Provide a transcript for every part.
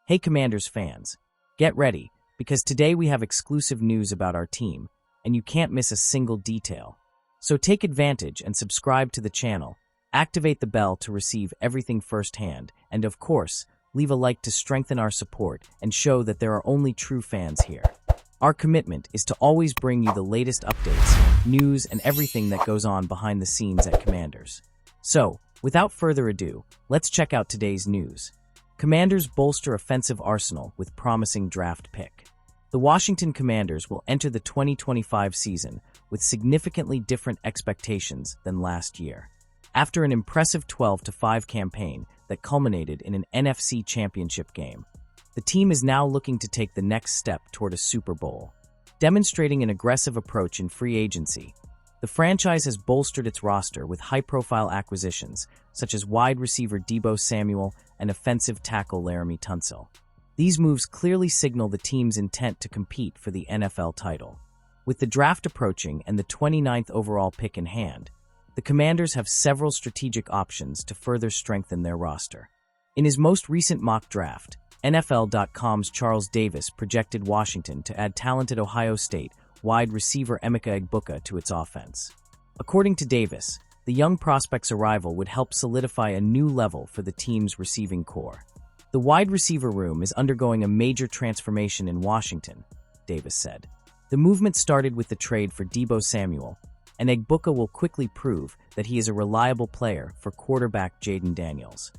Hey Commanders fans, get ready, because today we have exclusive news about our team, and you can't miss a single detail. So take advantage and subscribe to the channel, activate the bell to receive everything firsthand, and of course, leave a like to strengthen our support and show that there are only true fans here. Our commitment is to always bring you the latest updates, news, and everything that goes on behind the scenes at Commanders. So, without further ado, let's check out today's news. Commanders bolster offensive arsenal with promising draft pick. The Washington Commanders will enter the 2025 season with significantly different expectations than last year. After an impressive 12-5 campaign that culminated in an NFC Championship game, the team is now looking to take the next step toward a Super Bowl. Demonstrating an aggressive approach in free agency, the franchise has bolstered its roster with high-profile acquisitions, such as wide receiver Deebo Samuel and offensive tackle Laremy Tunsil. These moves clearly signal the team's intent to compete for the NFL title. With the draft approaching and the 29th overall pick in hand, the Commanders have several strategic options to further strengthen their roster. In his most recent mock draft, NFL.com's Charles Davis projected Washington to add talented Ohio State wide receiver Emeka Egbuka to its offense. According to Davis, the young prospect's arrival would help solidify a new level for the team's receiving core. The wide receiver room is undergoing a major transformation in Washington, Davis said. The movement started with the trade for Deebo Samuel, and Egbuka will quickly prove that he is a reliable player for quarterback Jayden Daniels.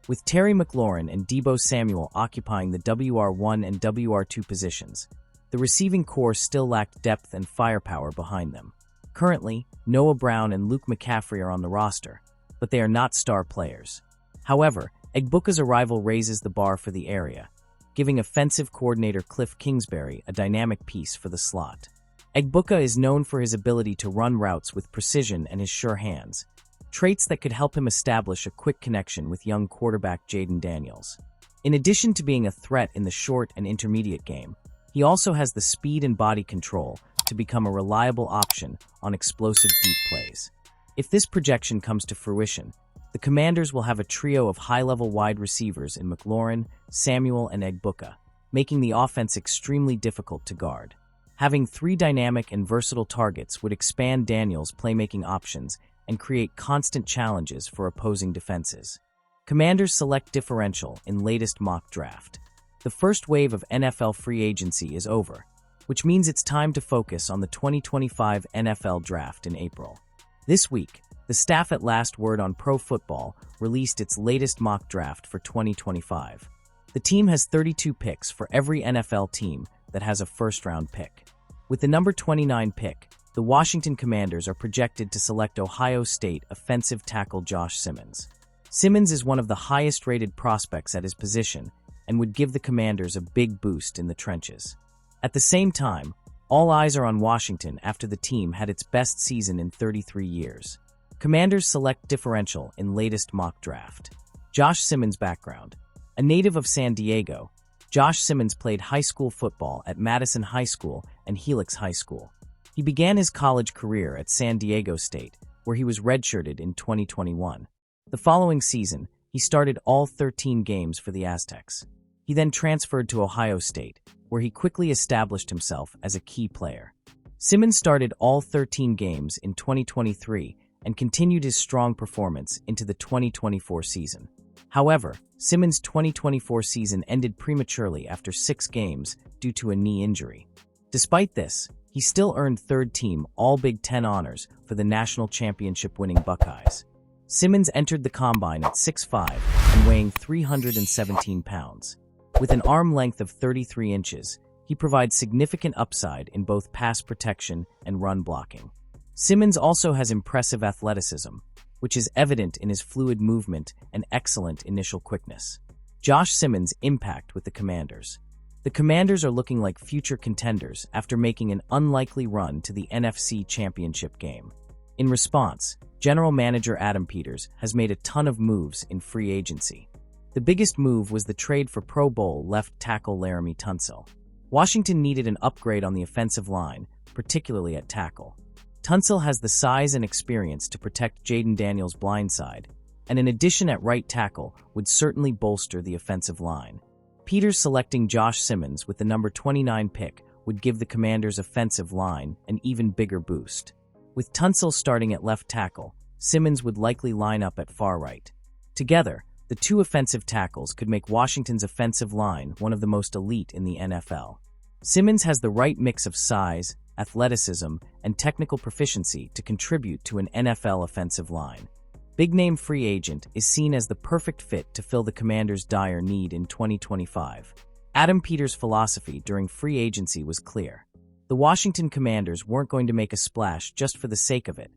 With Terry McLaurin and Deebo Samuel occupying the WR1 and WR2 positions, the receiving core still lacked depth and firepower behind them. Currently, Noah Brown and Luke McCaffrey are on the roster, but they are not star players. However, Egbuka's arrival raises the bar for the area, giving offensive coordinator Cliff Kingsbury a dynamic piece for the slot. Egbuka is known for his ability to run routes with precision and his sure hands, traits that could help him establish a quick connection with young quarterback Jayden Daniels. In addition to being a threat in the short and intermediate game, he also has the speed and body control to become a reliable option on explosive deep plays. If this projection comes to fruition, the Commanders will have a trio of high-level wide receivers in McLaurin, Samuel, and Egbuka, making the offense extremely difficult to guard. Having three dynamic and versatile targets would expand Daniels' playmaking options and create constant challenges for opposing defenses. Commanders select differential in latest mock draft. The first wave of NFL free agency is over, which means it's time to focus on the 2025 NFL Draft in April. This week, the staff at Last Word on Pro Football released its latest mock draft for 2025. The team has 32 picks for every NFL team that has a first-round pick. With the number 29 pick, the Washington Commanders are projected to select Ohio State offensive tackle Josh Simmons. Simmons is one of the highest-rated prospects at his position and would give the Commanders a big boost in the trenches. At the same time, all eyes are on Washington after the team had its best season in 33 years. Commanders select differential in latest mock draft. Josh Simmons' background. A native of San Diego, Josh Simmons played high school football at Madison High School and Helix High School. He began his college career at San Diego State, where he was redshirted in 2021. The following season, he started all 13 games for the Aztecs. He then transferred to Ohio State, where he quickly established himself as a key player. Simmons started all 13 games in 2023 and continued his strong performance into the 2024 season. However, Simmons' 2024 season ended prematurely after 6 games due to a knee injury. Despite this, he still earned third-team All-Big Ten honors for the national championship-winning Buckeyes. Simmons entered the combine at 6'5" and weighing 317 pounds. With an arm length of 33 inches, he provides significant upside in both pass protection and run blocking. Simmons also has impressive athleticism, which is evident in his fluid movement and excellent initial quickness. Josh Simmons' impact with the Commanders. The Commanders are looking like future contenders after making an unlikely run to the NFC Championship game. In response, General Manager Adam Peters has made a ton of moves in free agency. The biggest move was the trade for Pro Bowl left tackle Laremy Tunsil. Washington needed an upgrade on the offensive line, particularly at tackle. Tunsil has the size and experience to protect Jayden Daniels' blind side, and an addition at right tackle would certainly bolster the offensive line. Peters selecting Josh Simmons with the number 29 pick would give the Commanders' offensive line an even bigger boost. With Tunsil starting at left tackle, Simmons would likely line up at far right. Together, the two offensive tackles could make Washington's offensive line one of the most elite in the NFL. Simmons has the right mix of size, athleticism, and technical proficiency to contribute to an NFL offensive line. Big-name free agent is seen as the perfect fit to fill the Commanders' dire need in 2025. Adam Peters' philosophy during free agency was clear. The Washington Commanders weren't going to make a splash just for the sake of it,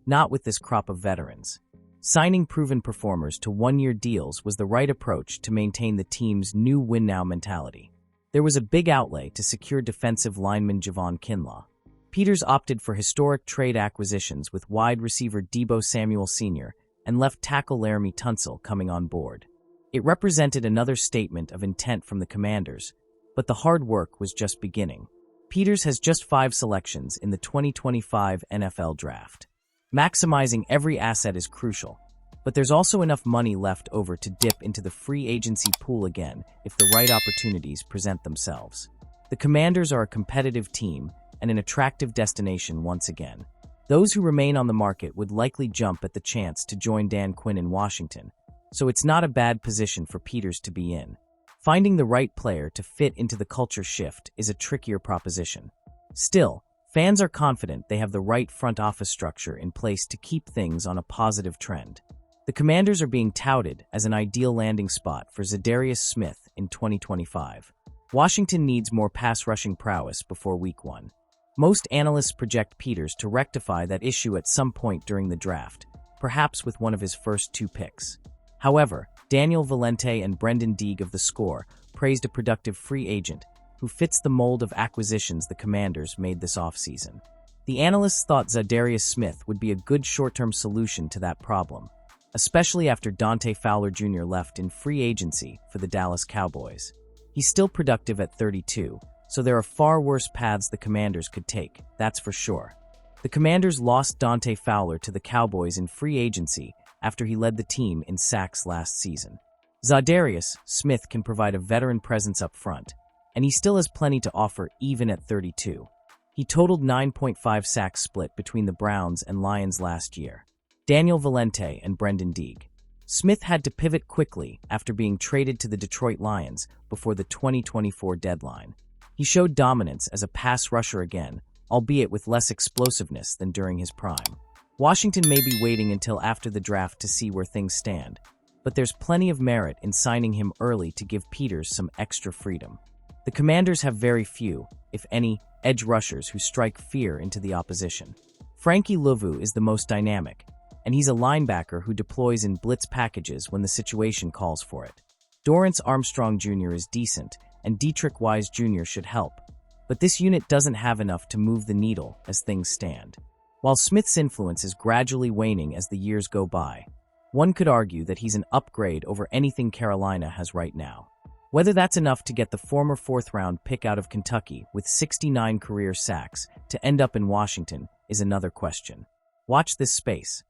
not with this crop of veterans. Signing proven performers to one-year deals was the right approach to maintain the team's new win-now mentality. There was a big outlay to secure defensive lineman Javon Kinlaw. Peters opted for historic trade acquisitions with wide receiver Deebo Samuel Sr. and left tackle Laremy Tunsil coming on board. It represented another statement of intent from the Commanders, but the hard work was just beginning. Peters has just 5 selections in the 2025 NFL Draft. Maximizing every asset is crucial, but there's also enough money left over to dip into the free agency pool again if the right opportunities present themselves. The Commanders are a competitive team and an attractive destination once again. Those who remain on the market would likely jump at the chance to join Dan Quinn in Washington, so it's not a bad position for Peters to be in. Finding the right player to fit into the culture shift is a trickier proposition. Still, fans are confident they have the right front office structure in place to keep things on a positive trend. The Commanders are being touted as an ideal landing spot for Zadarius Smith in 2025. Washington needs more pass-rushing prowess before Week 1. Most analysts project Peters to rectify that issue at some point during the draft, perhaps with one of his first 2 picks. However, Daniel Valente and Brendan Deeg of The Score praised a productive free agent who fits the mold of acquisitions the Commanders made this offseason. The analysts thought Zadarius Smith would be a good short-term solution to that problem, especially after Dante Fowler Jr. left in free agency for the Dallas Cowboys. He's still productive at 32, so there are far worse paths the Commanders could take, that's for sure. The Commanders lost Dante Fowler to the Cowboys in free agency after he led the team in sacks last season. Zadarius Smith can provide a veteran presence up front, and he still has plenty to offer even at 32. He totaled 9.5 sacks split between the Browns and Lions last year. Daniel Valente and Brendan Deeg. Smith had to pivot quickly after being traded to the Detroit Lions before the 2024 deadline. He showed dominance as a pass rusher again, albeit with less explosiveness than during his prime. Washington may be waiting until after the draft to see where things stand, but there's plenty of merit in signing him early to give Peters some extra freedom. The Commanders have very few, if any, edge rushers who strike fear into the opposition. Frankie Luvu is the most dynamic, and he's a linebacker who deploys in blitz packages when the situation calls for it. Dorrance Armstrong Jr. is decent, and Dietrich Wise Jr. should help, but this unit doesn't have enough to move the needle as things stand. While Smith's influence is gradually waning as the years go by, one could argue that he's an upgrade over anything Carolina has right now. Whether that's enough to get the former 4th-round pick out of Kentucky with 69 career sacks to end up in Washington is another question. Watch this space.